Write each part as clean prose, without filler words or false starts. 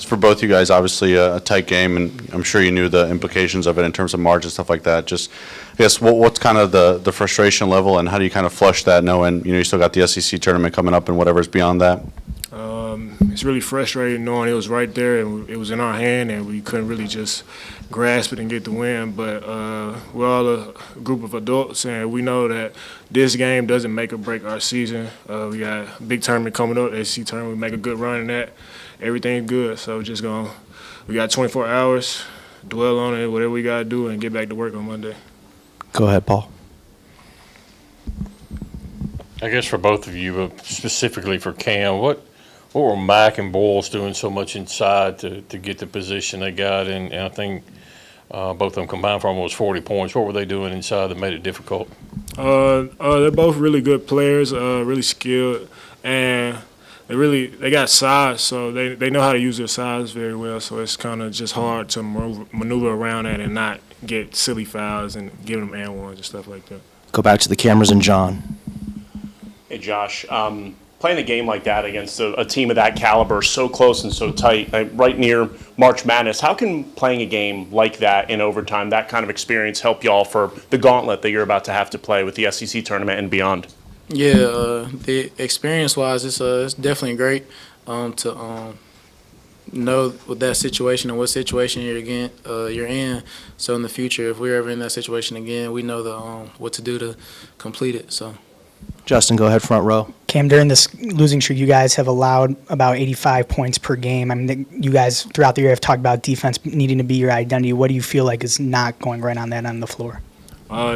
for both you guys, obviously a tight game, and I'm sure you knew the implications of it in terms of margin, stuff like that. Just, I guess, what's kind of the frustration level, and how do you kind of flush that knowing, you still got the SEC tournament coming up and whatever's beyond that? It's really frustrating knowing it was right there and it was in our hand and we couldn't really just grasp it and get the win. But we're all a group of adults and we know that this game doesn't make or break our season. We got a big tournament coming up, SEC tournament. We make a good run in that. Everything's good. So we got 24 hours, dwell on it, whatever we got to do, and get back to work on Monday. Go ahead, Paul. I guess for both of you, but specifically for Cam, what were Mack and Boyles doing so much inside to get the position they got? And I think both of them combined for almost 40 points. What were they doing inside that made it difficult? They're both really good players, really skilled, and they got size, so they know how to use their size very well. So it's kind of just hard to maneuver around that and not get silly fouls and give them and ones and stuff like that. Go back to the cameras and John. Hey, Josh. Playing a game like that against a team of that caliber, so close and so tight, right near March Madness, how can playing a game like that in overtime, that kind of experience, help y'all for the gauntlet that you're about to have to play with the SEC tournament and beyond? Yeah, the experience-wise, it's definitely great to know with that situation and what situation you're in. So in the future, if we're ever in that situation again, we know what to do to complete it. So. Justin, go ahead, front row. Cam, during this losing streak, you guys have allowed about 85 points per game. I mean, you guys throughout the year have talked about defense needing to be your identity. What do you feel like is not going right on that on the floor?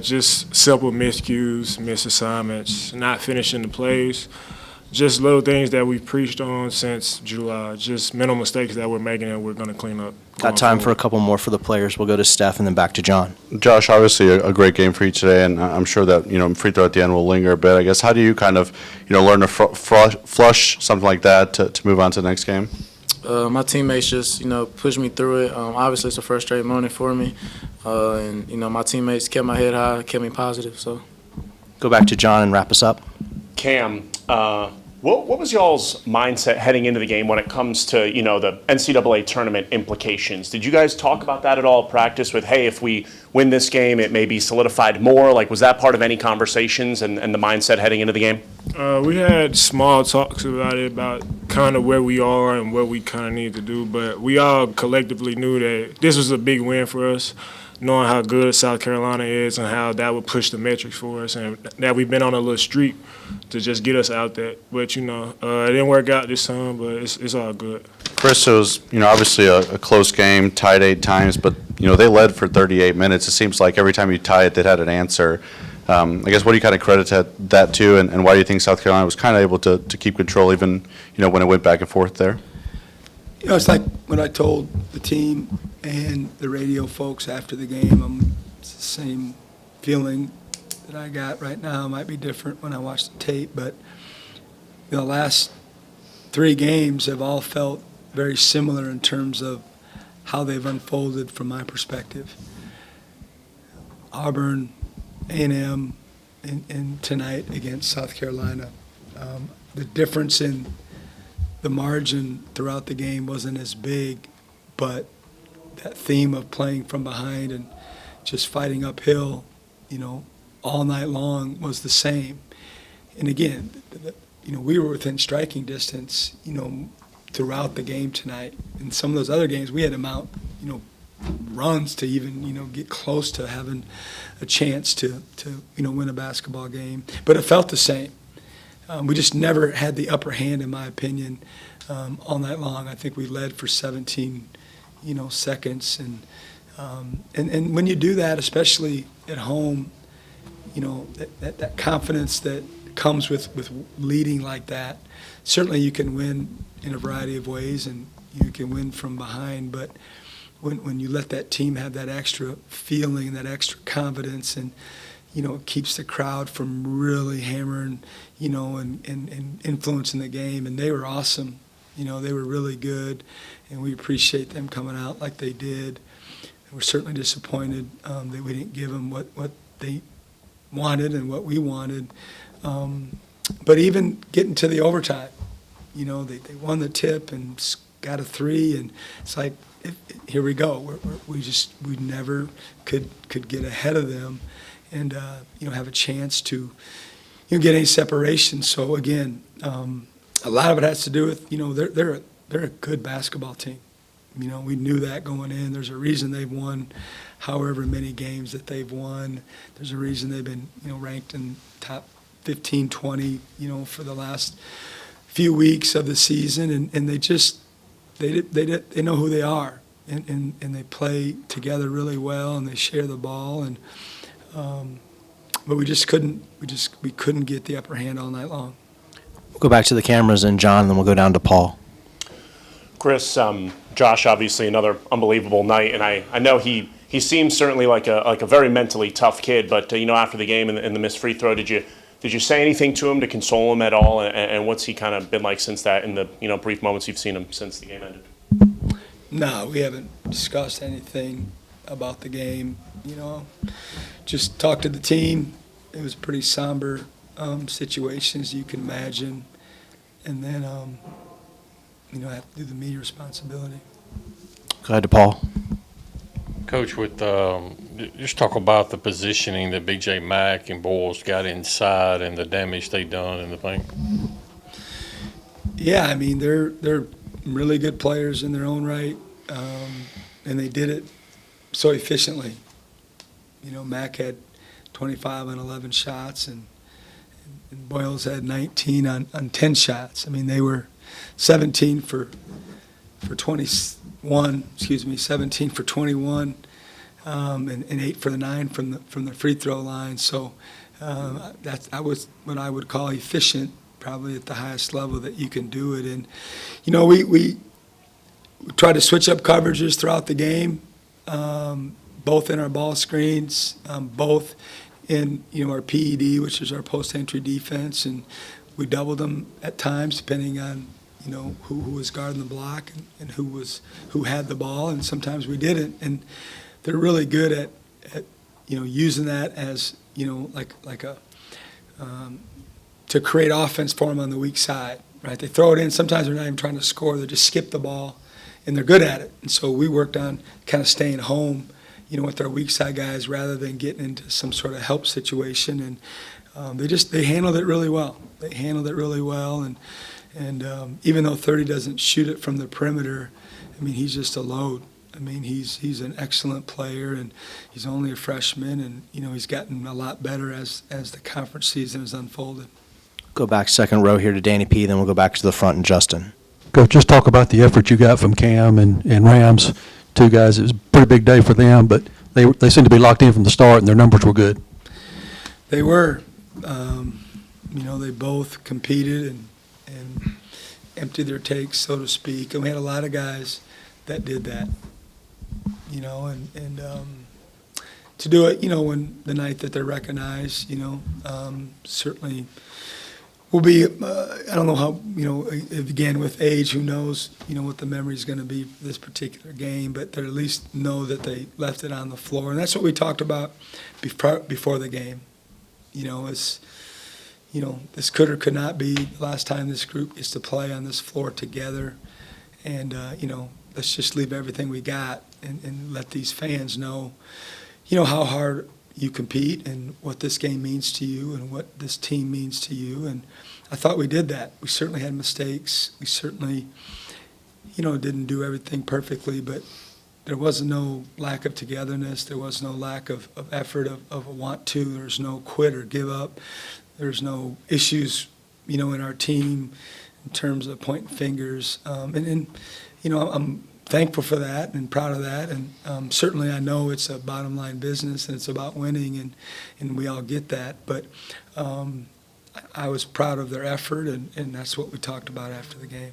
Just simple miscues, misassignments, not finishing the plays. Just little things that we've preached on since July. Just mental mistakes that we're making and we're going to clean up. Got time for a couple more for the players. We'll go to Steph and then back to John. Josh, obviously a great game for you today, and I'm sure that, free throw at the end will linger a bit. I guess, how do you kind of, learn to flush something like that to move on to the next game? My teammates just, pushed me through it. Obviously, it's a frustrating moment for me. And my teammates kept my head high, kept me positive. So, go back to John and wrap us up. Cam, what was y'all's mindset heading into the game when it comes to, the NCAA tournament implications? Did you guys talk about that at all at practice with, hey, if we win this game, it may be solidified more? Like, was that part of any conversations and the mindset heading into the game? We had small talks about it, about kind of where we are and what we kind of need to do. But we all collectively knew that this was a big win for us, knowing how good South Carolina is and how that would push the metrics for us, and that we've been on a little streak to just get us out there. But, it didn't work out this time, but it's all good. Chris, it was, obviously a close game, tied 8 times, but, they led for 38 minutes. It seems like every time you tie it, they had an answer. I guess, what do you kind of credit that to, and why do you think South Carolina was kind of able to keep control even, when it went back and forth there? It's like when I told the team and the radio folks after the game, it's the same feeling that I got right now. It might be different when I watch the tape, but the last 3 games have all felt very similar in terms of how they've unfolded from my perspective. Auburn, A&M, and tonight against South Carolina. The difference in the margin throughout the game wasn't as big, but that theme of playing from behind and just fighting uphill, all night long was the same. And again, we were within striking distance, throughout the game tonight. In some of those other games, we had to mount, runs to even, get close to having a chance to win a basketball game. But it felt the same. We just never had the upper hand, in my opinion, all night long. I think we led for 17, seconds. And when you do that, especially at home, that confidence that comes with leading like that, certainly you can win in a variety of ways and you can win from behind. But when you let that team have that extra feeling, that extra confidence, and it keeps the crowd from really hammering, and influencing the game. And they were awesome. They were really good, and we appreciate them coming out like they did. And we're certainly disappointed that we didn't give them what they wanted and what we wanted. But even getting to the overtime, they won the tip and got a three, and it's like, here we go. We never could get ahead of them, and have a chance to get any separation. So again, a lot of it has to do with they're a good basketball team. We knew that going in. There's a reason they've won however many games that they've won. There's a reason they've been ranked in top 15, 20, for the last few weeks of the season, and they know who they are, and they play together really well, and they share the ball, and but we couldn't get the upper hand all night long. We'll go back to the cameras and John, and then we'll go down to Paul. Chris, Josh, obviously another unbelievable night, and I know he seems certainly like a very mentally tough kid, but after the game and the missed free throw, did you say anything to him to console him at all, and what's he kind of been like since that in the brief moments you've seen him since the game ended? No, we haven't discussed anything about the game. Just talked to the team. It was a pretty somber situation, as you can imagine, and then have to do the media responsibility. Go ahead to Paul. Coach, with just talk about the positioning that B.J. Mack and Boyles got inside and the damage they done in the paint. Yeah, I mean they're really good players in their own right, and they did it so efficiently. Mack had 25 on 11 shots, and Boyles had 19 on 10 shots. I mean, they were 17 for 21. 17 for 21, and 8 for the 9 from the free throw line. So that was what I would call efficient, probably at the highest level that you can do it. And we tried to switch up coverages throughout the game. Both in our ball screens, both in our PED, which is our post-entry defense, and we doubled them at times depending on who was guarding the block and who had the ball, and sometimes we didn't. And they're really good at using that as like a to create offense for them on the weak side, right? They throw it in. Sometimes they're not even trying to score; they just skip the ball, and they're good at it. And so we worked on kind of staying home with our weak side guys rather than getting into some sort of help situation. And they handled it really well. They handled it really well. And even though 30 doesn't shoot it from the perimeter, I mean, he's just a load. I mean, he's an excellent player, and he's only a freshman, and he's gotten a lot better as the conference season has unfolded. Go back second row here to Danny P. Then we'll go back to the front and Justin. Coach, just talk about the effort you got from Cam and Rams. Two guys, it was a pretty big day for them, but they seemed to be locked in from the start, and their numbers were good. They were. They both competed and emptied their takes, so to speak. And we had a lot of guys that did that, and to do it, when the night that they're recognized, certainly will be, I don't know how, again, with age, who knows, what the memory is going to be for this particular game, but they at least know that they left it on the floor. And that's what we talked about before the game. This could or could not be the last time this group gets to play on this floor together. And, let's just leave everything we got and let these fans know, how hard you compete and what this game means to you and what this team means to you. And I thought we did that. We certainly had mistakes. We certainly, didn't do everything perfectly, but there was no lack of togetherness. There was no lack of effort, of a want to. There's no quit or give up. There's no issues, in our team in terms of pointing fingers. And I'm thankful for that and proud of that. And certainly I know it's a bottom line business and it's about winning, and we all get that. But I was proud of their effort, and that's what we talked about after the game.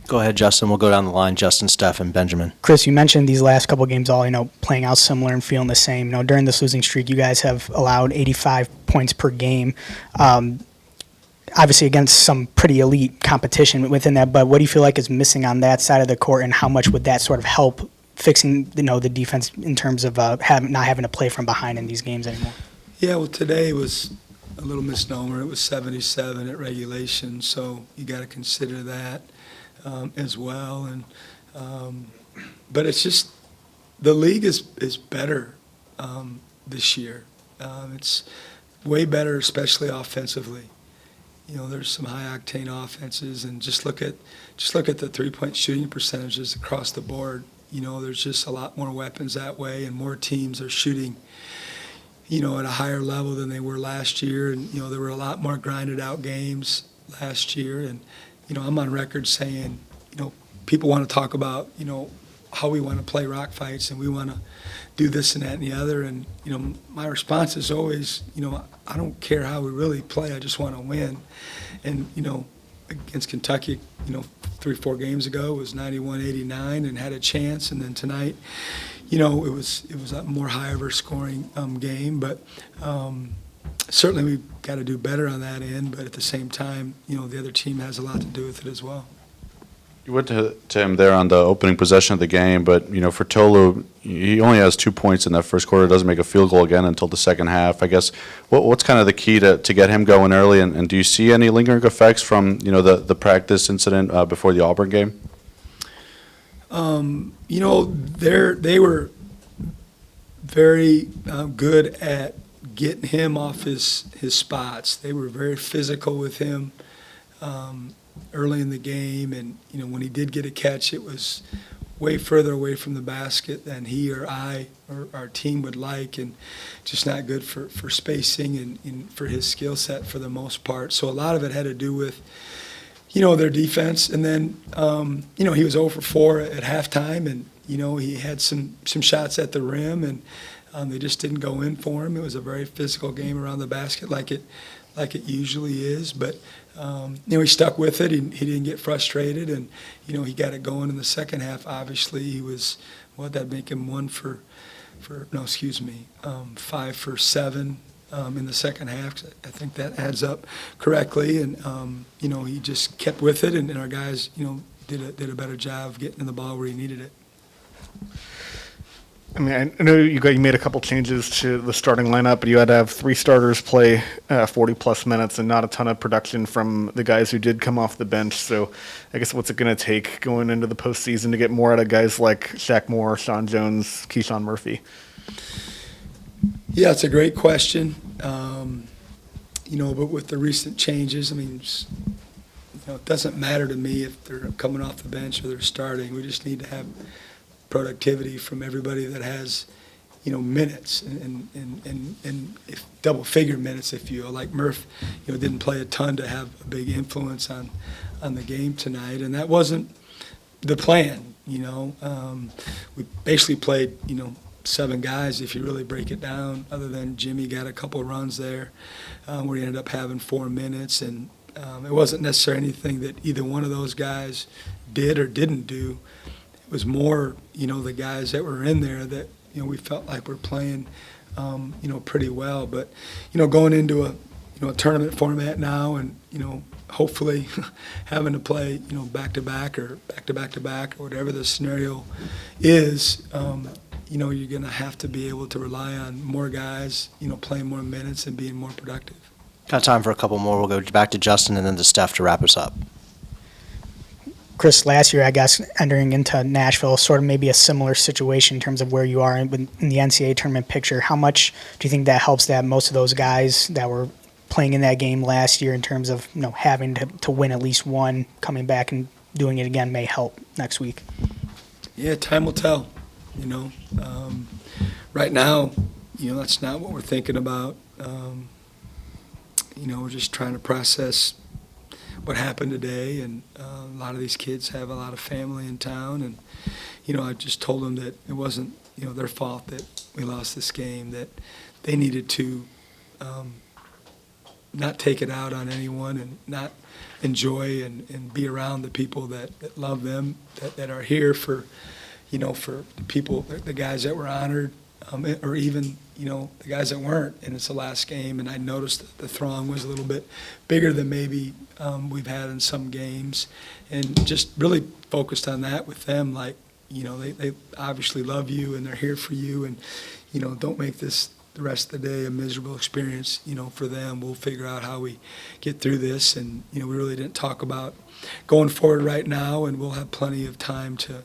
Go ahead, Justin. We'll go down the line. Justin, Steph, and Benjamin. Chris, you mentioned these last couple of games all, playing out similar and feeling the same. During this losing streak, you guys have allowed 85 points per game. Obviously against some pretty elite competition within that, but what do you feel like is missing on that side of the court, and how much would that sort of help fixing, the defense in terms of not having to play from behind in these games anymore? Yeah, well, today was a little misnomer. It was 77 at regulation, so you got to consider that. as well. And but it's just the league is better this year. It's way better, especially offensively. You know, there's some high octane offenses, and just look at the 3-point shooting percentages across the board. You know, there's just a lot more weapons that way, and more teams are shooting, you know, at a higher level than they were last year. And, you know, there were a lot more grinded out games last year. And, you know, I'm on record saying, you know, people want to talk about, you know, how we want to play rock fights and we want to do this and that and the other. And, you know, my response is always, you know, I don't care how we really play. I just want to win. And, you know, against Kentucky, you know, 3-4 games ago was 91-89 and had a chance. And then tonight, you know, it was a more higher scoring game. But certainly we've got to do better on that end. But at the same time, you know, the other team has a lot to do with it as well. You went to him there on the opening possession of the game, but, you know, for Tolu, he only has 2 points in that first quarter, doesn't make a field goal again until the second half. I guess, what's kind of the key to get him going early, and do you see any lingering effects from, you know, the practice incident before the Auburn game? You know, they were very good at getting him off his spots. They were very physical with him early in the game, and, you know, when he did get a catch, it was way further away from the basket than he or I or our team would like, and just not good for spacing and for his skill set for the most part. So a lot of it had to do with, you know, their defense. And then, you know, he was 0 for 4 at halftime, and, you know, he had some shots at the rim, and they just didn't go in for him. It was a very physical game around the basket, like it usually is. But you know, he stuck with it. He didn't get frustrated, and, you know, he got it going in the second half. Obviously, he was, that'd make him 5 for 7 in the second half. I think that adds up correctly, and you know, he just kept with it, and our guys, you know, did a better job of getting the ball where he needed it. I mean, I know you made a couple changes to the starting lineup, but you had to have 3 starters play 40-plus minutes and not a ton of production from the guys who did come off the bench. So I guess what's it going to take going into the postseason to get more out of guys like Shaq Moore, Sean Jones, Keyshawn Murphy? Yeah, it's a great question. You know, but with the recent changes, I mean, you know, it doesn't matter to me if they're coming off the bench or they're starting. We just need to have productivity from everybody that has, you know, minutes and if double-figure minutes, if you will. Like Murph, you know, didn't play a ton to have a big influence on the game tonight, and that wasn't the plan. You know, we basically played, you know, 7 guys if you really break it down. Other than Jimmy got a couple runs there, where he ended up having 4 minutes, and it wasn't necessarily anything that either one of those guys did or didn't do. It was more, you know, the guys that were in there that, you know, we felt like were playing, you know, pretty well. But, you know, going into a tournament format now, and, you know, hopefully having to play, you know, back-to-back or back-to-back-to-back or whatever the scenario is, you know, you're going to have to be able to rely on more guys, you know, playing more minutes and being more productive. Got time for a couple more. We'll go back to Justin and then to Steph to wrap us up. Chris, last year, I guess, entering into Nashville, sort of maybe a similar situation in terms of where you are in the NCAA tournament picture. How much do you think that helps that most of those guys that were playing in that game last year in terms of, you know, having to win at least one, coming back and doing it again may help next week? Yeah, time will tell, you know. Right now, you know, that's not what we're thinking about. You know, we're just trying to process what happened today, and a lot of these kids have a lot of family in town, and, you know, I just told them that it wasn't, you know, their fault that we lost this game, that they needed to not take it out on anyone and not enjoy and be around the people that love them, that are here for, you know, for the people, the guys that were honored, or even, you know, the guys that weren't, and it's the last game. And I noticed that the throng was a little bit bigger than maybe we've had in some games, and just really focused on that with them. Like, you know, they obviously love you and they're here for you, and, you know, don't make this the rest of the day a miserable experience, for them. We'll figure out how we get through this, and, we really didn't talk about going forward right now, and we'll have plenty of time to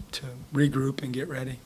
regroup and get ready.